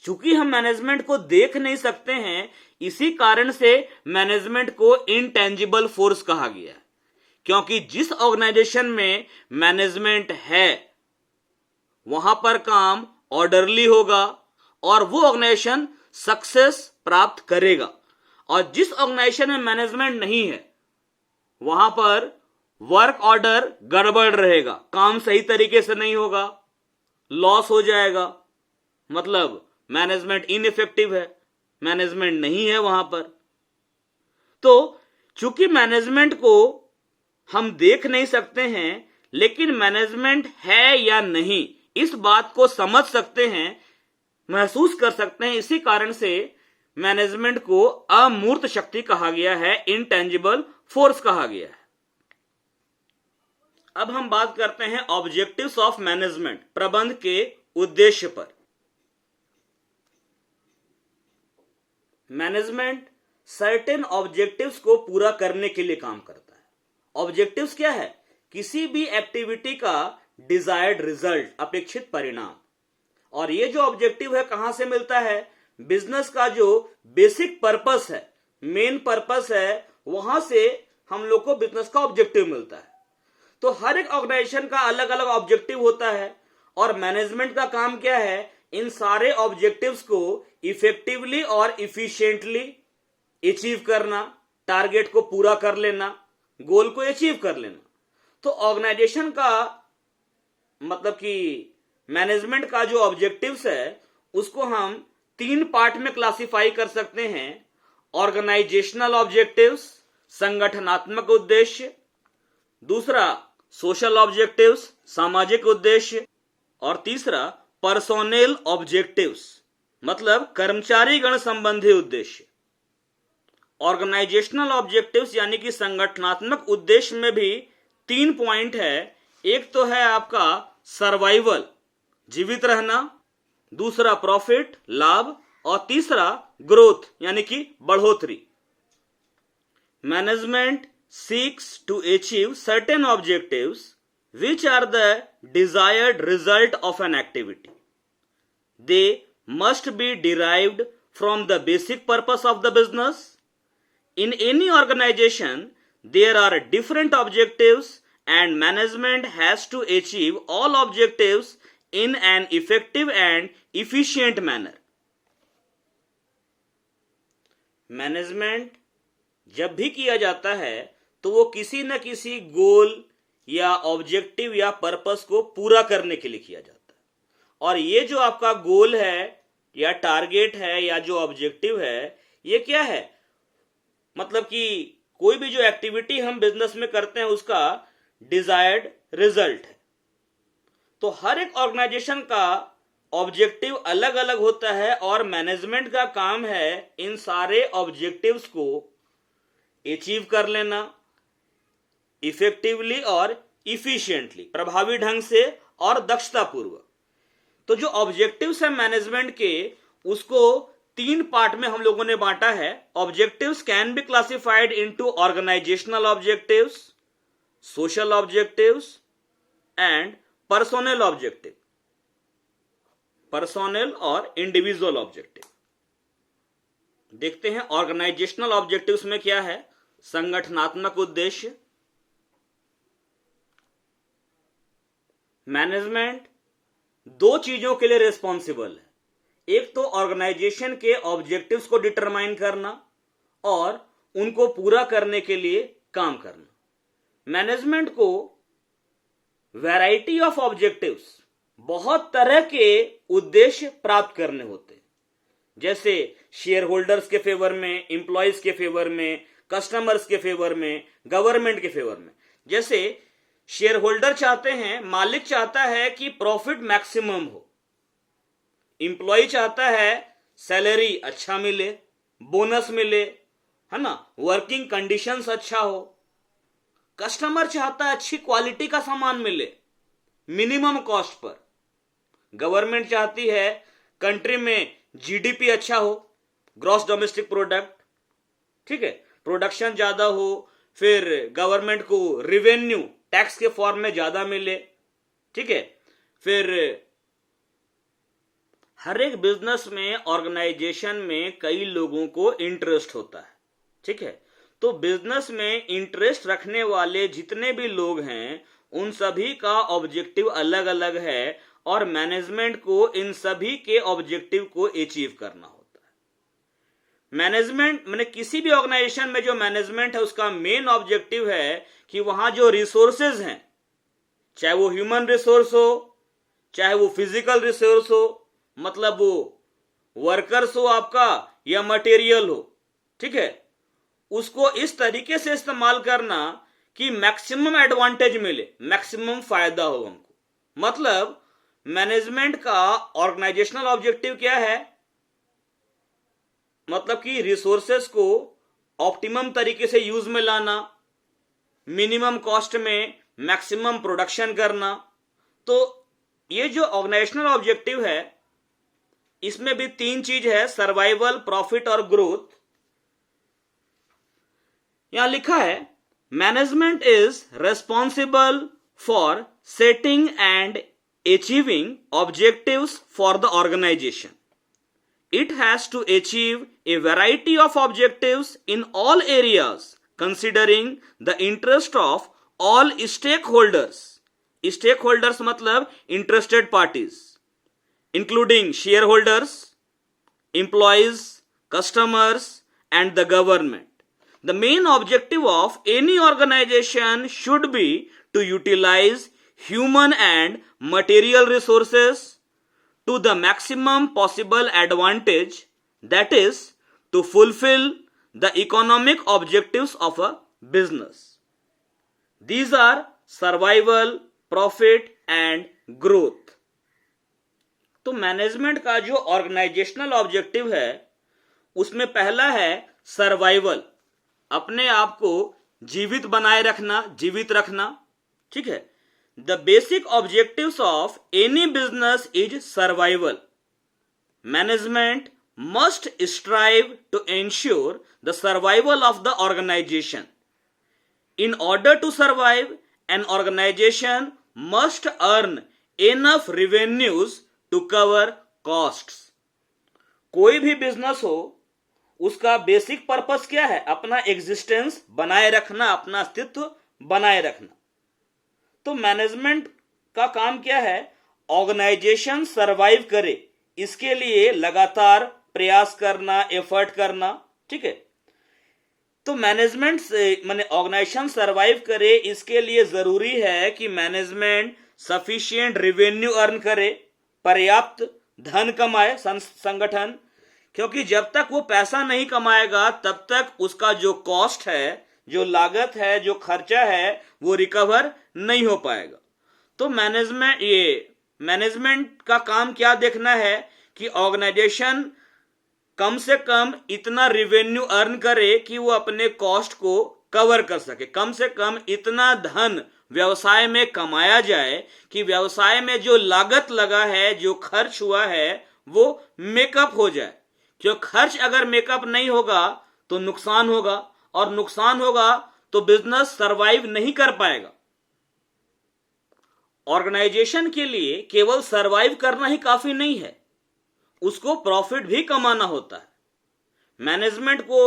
चूंकि हम मैनेजमेंट को देख नहीं सकते हैं, इसी कारण से मैनेजमेंट को इनटेंजिबल फोर्स कहा गया है। क्योंकि जिस ऑर्गेनाइजेशन में मैनेजमेंट है वहां पर काम ऑर्डरली होगा और वो ऑर्गेनाइजेशन सक्सेस प्राप्त करेगा। और जिस ऑर्गेनाइजेशन में मैनेजमेंट नहीं है वहां पर वर्क ऑर्डर गड़बड़ रहेगा, काम सही तरीके से नहीं होगा, लॉस हो जाएगा। मतलब मैनेजमेंट इनइफेक्टिव है, मैनेजमेंट नहीं है वहां पर। तो चूंकि मैनेजमेंट को हम देख नहीं सकते हैं, लेकिन मैनेजमेंट है या नहीं इस बात को समझ सकते हैं, महसूस कर सकते हैं। इसी कारण से मैनेजमेंट को अमूर्त शक्ति कहा गया है, इनटेंजिबल फोर्स कहा गया है। अब हम बात करते हैं ऑब्जेक्टिव्स ऑफ मैनेजमेंट, प्रबंध के उद्देश्य पर। मैनेजमेंट सर्टेन ऑब्जेक्टिव्स को पूरा करने के लिए काम करता है। ऑब्जेक्टिव्स क्या है? किसी भी एक्टिविटी का डिजायर्ड रिजल्ट, अपेक्षित परिणाम। और ये जो ऑब्जेक्टिव है कहां से मिलता है? बिजनेस का जो बेसिक पर्पस है, मेन पर्पस है, वहां से हम लोग को बिजनेस का ऑब्जेक्टिव मिलता है। तो हर एक ऑर्गेनाइजेशन का अलग अलग ऑब्जेक्टिव होता है, और मैनेजमेंट का काम क्या है? इन सारे ऑब्जेक्टिव्स को इफेक्टिवली और इफिशिएंटली अचीव करना, टारगेट को पूरा कर लेना, गोल को अचीव कर लेना। तो ऑर्गेनाइजेशन का मतलब कि मैनेजमेंट का जो ऑब्जेक्टिव्स है उसको हम तीन पार्ट में क्लासिफाई कर सकते हैं। ऑर्गेनाइजेशनल ऑब्जेक्टिव्स, संगठनात्मक उद्देश्य, दूसरा सोशल ऑब्जेक्टिव्स, सामाजिक उद्देश्य, और तीसरा पर्सोनेल ऑब्जेक्टिव्स, मतलब कर्मचारी गण संबंधी उद्देश्य। ऑर्गेनाइजेशनल ऑब्जेक्टिव्स यानी कि संगठनात्मक उद्देश्य में भी तीन पॉइंट है। एक तो है आपका सर्वाइवल, जीवित रहना, दूसरा प्रॉफिट, लाभ, और तीसरा ग्रोथ यानी कि बढ़ोतरी। Management seeks to achieve certain objectives which are the desired result of an activity. They must be derived from the basic purpose of the business. In any organization, there are different objectives and management has to achieve all objectives in an effective and efficient manner. Management जब भी किया जाता है तो वो किसी न किसी गोल या ऑब्जेक्टिव या पर्पस को पूरा करने के लिए किया जाता है। और ये जो आपका गोल है या टारगेट है या जो ऑब्जेक्टिव है, ये क्या है? मतलब कि कोई भी जो एक्टिविटी हम बिजनेस में करते हैं उसका डिजायर्ड रिजल्ट है। तो हर एक ऑर्गेनाइजेशन का ऑब्जेक्टिव अलग अलग होता है और मैनेजमेंट का काम है इन सारे ऑब्जेक्टिव्स को अचीव कर लेना इफेक्टिवली और इफिशिएंटली, प्रभावी ढंग से और दक्षता पूर्वक। तो जो ऑब्जेक्टिव्स है मैनेजमेंट के, उसको तीन पार्ट में हम लोगों ने बांटा है। Objectives can be classified into organizational objectives, social objectives and personal objective, personal और इंडिविजुअल ऑब्जेक्टिव। देखते हैं ऑर्गेनाइजेशनल ऑब्जेक्टिव्स में क्या है। संगठनात्मक उद्देश्य, मैनेजमेंट दो चीजों के लिए रिस्पॉन्सिबल है। एक तो ऑर्गेनाइजेशन के ऑब्जेक्टिव्स को डिटरमाइन करना और उनको पूरा करने के लिए काम करना। मैनेजमेंट को वैरायटी ऑफ ऑब्जेक्टिव्स, बहुत तरह के उद्देश्य प्राप्त करने होते हैं, जैसे शेयर होल्डर्स के फेवर में, इंप्लॉइज के फेवर में, कस्टमर्स के फेवर में, गवर्नमेंट के फेवर में। जैसे शेयर होल्डर चाहते हैं, मालिक चाहता है कि प्रॉफिट मैक्सिमम हो, इंप्लॉय चाहता है सैलरी अच्छा मिले, बोनस मिले, है ना, वर्किंग कंडीशंस अच्छा हो, कस्टमर चाहता है अच्छी क्वालिटी का सामान मिले मिनिमम कॉस्ट पर, गवर्नमेंट चाहती है कंट्री में जीडीपी अच्छा हो, ग्रॉस डोमेस्टिक प्रोडक्ट, ठीक है, प्रोडक्शन ज्यादा हो, फिर गवर्नमेंट को रिवेन्यू टैक्स के फॉर्म में ज्यादा मिले, ठीक है। फिर हर एक बिजनेस में, ऑर्गेनाइजेशन में कई लोगों को इंटरेस्ट होता है, ठीक है। तो बिजनेस में इंटरेस्ट रखने वाले जितने भी लोग हैं उन सभी का ऑब्जेक्टिव अलग अलग है और मैनेजमेंट को इन सभी के ऑब्जेक्टिव को अचीव करना होता है। मैनेजमेंट माने किसी भी ऑर्गेनाइजेशन में जो मैनेजमेंट है उसका मेन ऑब्जेक्टिव है कि वहां जो रिसोर्सेज हैं, चाहे वो ह्यूमन रिसोर्स हो, चाहे वो फिजिकल रिसोर्स हो, मतलब वो वर्कर्स हो आपका या मटेरियल हो, ठीक है, उसको इस तरीके से इस्तेमाल करना कि मैक्सिमम एडवांटेज मिले, मैक्सिमम फायदा हो हमको। मतलब मैनेजमेंट का ऑर्गेनाइजेशनल ऑब्जेक्टिव क्या है? मतलब कि रिसोर्सेस को ऑप्टिमम तरीके से यूज में लाना, मिनिमम कॉस्ट में मैक्सिमम प्रोडक्शन करना। तो ये जो ऑर्गेनाइजेशनल ऑब्जेक्टिव है इसमें भी तीन चीज है, सर्वाइवल, प्रॉफिट और ग्रोथ। यहां लिखा है management is responsible for setting and achieving objectives for the organization. It has to achieve a variety of objectives in all areas considering the interest of all stakeholders. Stakeholders मतलब interested parties, including shareholders, employees, customers and the government. The main objective of any organization should be to utilize human and material resources to the maximum possible advantage, that is, to fulfill the economic objectives of a business. These are survival, profit and growth. तो management का जो organisational objective है उसमें पहला है survival, अपने आप को जीवित बनाए रखना, जीवित रखना, ठीक है. The basic objectives of any business is survival. Management must strive to ensure the survival of the organization. In order to survive, an organization must earn enough revenues to cover costs. कोई भी business हो, उसका basic purpose क्या है? अपना existence बनाए रखना, अपना अस्तित्व बनाए रखना. तो मैनेजमेंट का काम क्या है? ऑर्गेनाइजेशन सरवाइव करे, इसके लिए लगातार प्रयास करना, एफर्ट करना, ठीक है. तो मैनेजमेंट से माने ऑर्गेनाइजेशन सरवाइव करे, इसके लिए जरूरी है कि मैनेजमेंट सफिशिएंट रेवेन्यू अर्न करे, पर्याप्त धन कमाए संगठन, क्योंकि जब तक वो पैसा नहीं कमाएगा तब तक उसका जो कॉस्ट है, जो लागत है, जो खर्चा है, वो रिकवर नहीं हो पाएगा. तो मैनेजमेंट का काम क्या देखना है कि ऑर्गेनाइजेशन कम से कम इतना रेवेन्यू अर्न करे कि वो अपने कॉस्ट को कवर कर सके, कम से कम इतना धन व्यवसाय में कमाया जाए कि व्यवसाय में जो लागत लगा है, जो खर्च हुआ है, वो मेकअप हो जाए. क्यों खर्च अगर मेकअप नहीं होगा तो नुकसान होगा, और नुकसान होगा तो बिजनेस सरवाइव नहीं कर पाएगा. ऑर्गेनाइजेशन के लिए केवल सरवाइव करना ही काफी नहीं है, उसको प्रॉफिट भी कमाना होता है. मैनेजमेंट को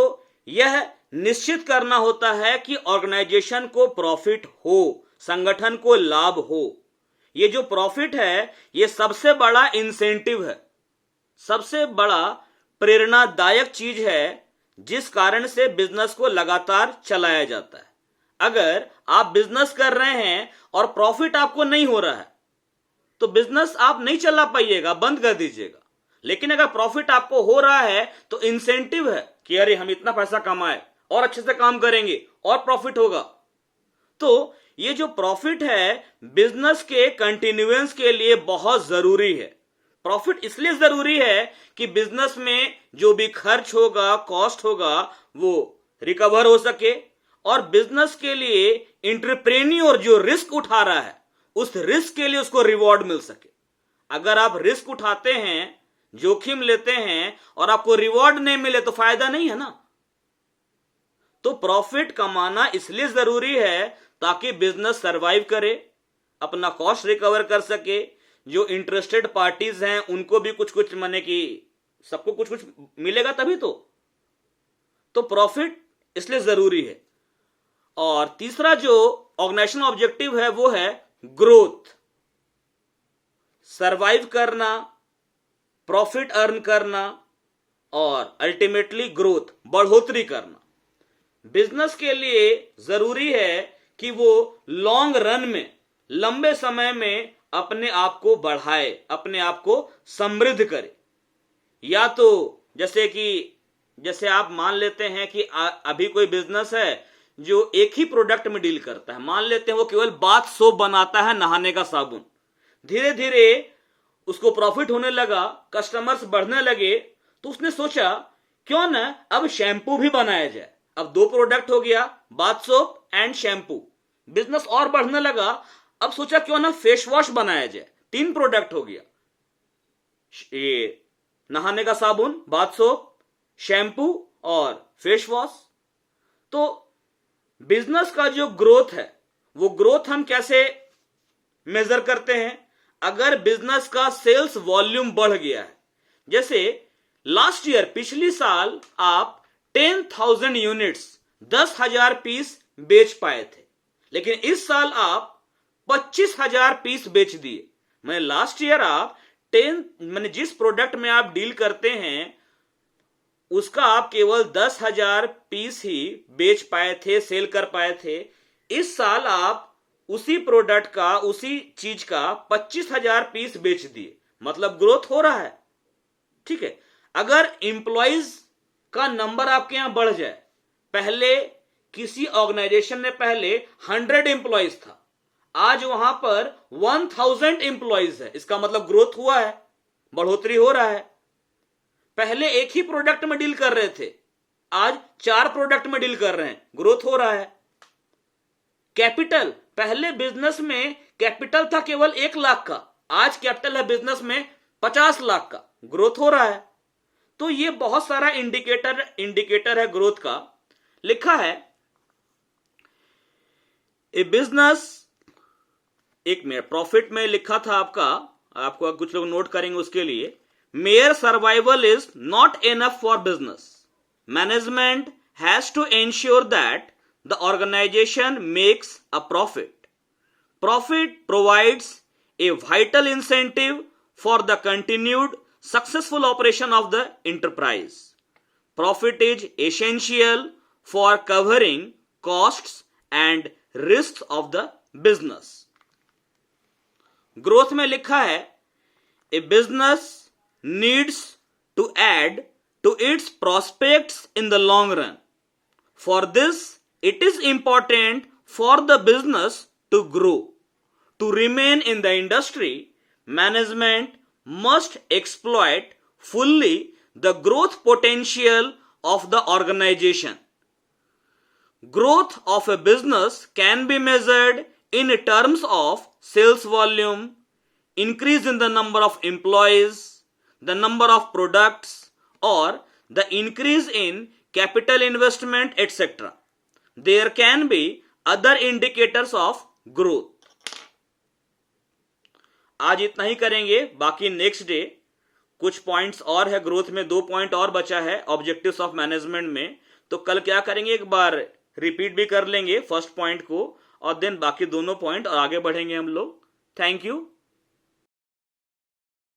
यह निश्चित करना होता है कि ऑर्गेनाइजेशन को प्रॉफिट हो, संगठन को लाभ हो. ये जो प्रॉफिट है, ये सबसे बड़ा इंसेंटिव है, सबसे बड़ा प्रेरणादायक चीज है, जिस कारण से बिजनेस को लगातार चलाया जाता है. अगर आप बिजनेस कर रहे हैं और प्रॉफिट आपको नहीं हो रहा है तो बिजनेस आप नहीं चला पाइएगा, बंद कर दीजिएगा. लेकिन अगर प्रॉफिट आपको हो रहा है तो इंसेंटिव है कि अरे हम इतना पैसा कमाए और अच्छे से काम करेंगे और प्रॉफिट होगा. तो ये जो प्रॉफिट है बिजनेस के कंटिन्यूएंस के लिए बहुत जरूरी है. प्रॉफिट इसलिए जरूरी है कि बिजनेस में जो भी खर्च होगा, कॉस्ट होगा, वो रिकवर हो सके, और बिजनेस के लिए एंटरप्रेन्योर जो रिस्क उठा रहा है उस रिस्क के लिए उसको रिवॉर्ड मिल सके. अगर आप रिस्क उठाते हैं, जोखिम लेते हैं और आपको रिवॉर्ड नहीं मिले तो फायदा नहीं है ना. तो प्रॉफिट कमाना इसलिए जरूरी है ताकि बिजनेस सरवाइव करे, अपना कॉस्ट रिकवर कर सके, जो इंटरेस्टेड पार्टीज हैं उनको भी कुछ कुछ माने कि सबको कुछ कुछ मिलेगा तभी तो प्रॉफिट इसलिए जरूरी है. और तीसरा जो ऑर्गेनाइजेशन ऑब्जेक्टिव है वो है ग्रोथ. सरवाइव करना, प्रॉफिट अर्न करना और अल्टीमेटली ग्रोथ, बढ़ोतरी करना. बिजनेस के लिए जरूरी है कि वो लॉन्ग रन में, लंबे समय में अपने आप को बढ़ाए, अपने आप को समृद्ध करे. या तो जैसे आप मान लेते हैं कि अभी कोई बिजनेस है जो एक ही प्रोडक्ट में डील करता है, मान लेते हैं वो केवल बाथ सोप बनाता है, नहाने का साबुन. धीरे धीरे उसको प्रॉफिट होने लगा, कस्टमर्स बढ़ने लगे, तो उसने सोचा क्यों ना अब शैम्पू भी बनाया जाए. अब 2 प्रोडक्ट हो गया, bath soap and shampoo. Business और बढ़ने लगा, अब सोचा क्यों ना फेस वॉश बनाया जाए. 3 प्रोडक्ट हो गया, ये नहाने का साबुन, बाथ सोप, शैम्पू और फेस वॉश. तो बिजनेस का जो ग्रोथ है, वो ग्रोथ हम कैसे मेजर करते हैं? अगर बिजनेस का सेल्स वॉल्यूम बढ़ गया है, जैसे लास्ट ईयर, पिछली साल आप 10,000 यूनिट्स, 10,000 पीस बेच पाए थे, लेकिन इस साल आप 25,000 पीस बेच दिए. मैंने लास्ट ईयर आप जिस प्रोडक्ट में आप डील करते हैं उसका आप केवल 10,000 पीस ही बेच पाए थे, सेल कर पाए थे. इस साल आप उसी प्रोडक्ट का, उसी चीज का 25,000 पीस बेच दिए. मतलब ग्रोथ हो रहा है। ठीक है, अगर इंप्लॉइज का नंबर आपके यहां बढ़ जाए, पहले किसी ऑर्गेनाइजेशन में पहले 100 इंप्लॉइज था, आज वहां पर 1000 इंप्लॉइज है, इसका मतलब ग्रोथ हुआ है, बढ़ोतरी हो रहा है। पहले एक ही प्रोडक्ट में डील कर रहे थे, आज 4 प्रोडक्ट में डील कर रहे हैं, ग्रोथ हो रहा है। कैपिटल, पहले बिजनेस में कैपिटल था केवल 1 लाख का, आज कैपिटल है बिजनेस में 50 लाख का, ग्रोथ हो रहा है। तो ये बहुत सारा इंडिकेटर है ग्रोथ का। लिखा है ए बिजनेस, एक मिनट, प्रॉफिट में लिखा था आपको कुछ लोग नोट करेंगे उसके लिए, mere survival is not enough for business, management has to ensure that the organization makes a profit, profit provides a vital incentive for the continued successful operation of the enterprise. Profit is essential for covering costs and risks of the business. Growth में लिखा है a business needs to add to its prospects in the long run. For this, it is important for the business to grow. To remain in the industry, management must exploit fully the growth potential of the organization. Growth of a business can be measured in terms of sales volume, increase in the number of employees, the number of products, or the increase in capital investment, etc. There can be other indicators of growth. आज इतना ही करेंगे, बाकी next day कुछ points और है growth में, 2 point और बचा है ऑब्जेक्टिव्स ऑफ मैनेजमेंट में। तो कल क्या करेंगे, एक बार रिपीट भी कर लेंगे फर्स्ट पॉइंट को, और देन बाकी दोनों पॉइंट और आगे बढ़ेंगे हम लोग। Thank you.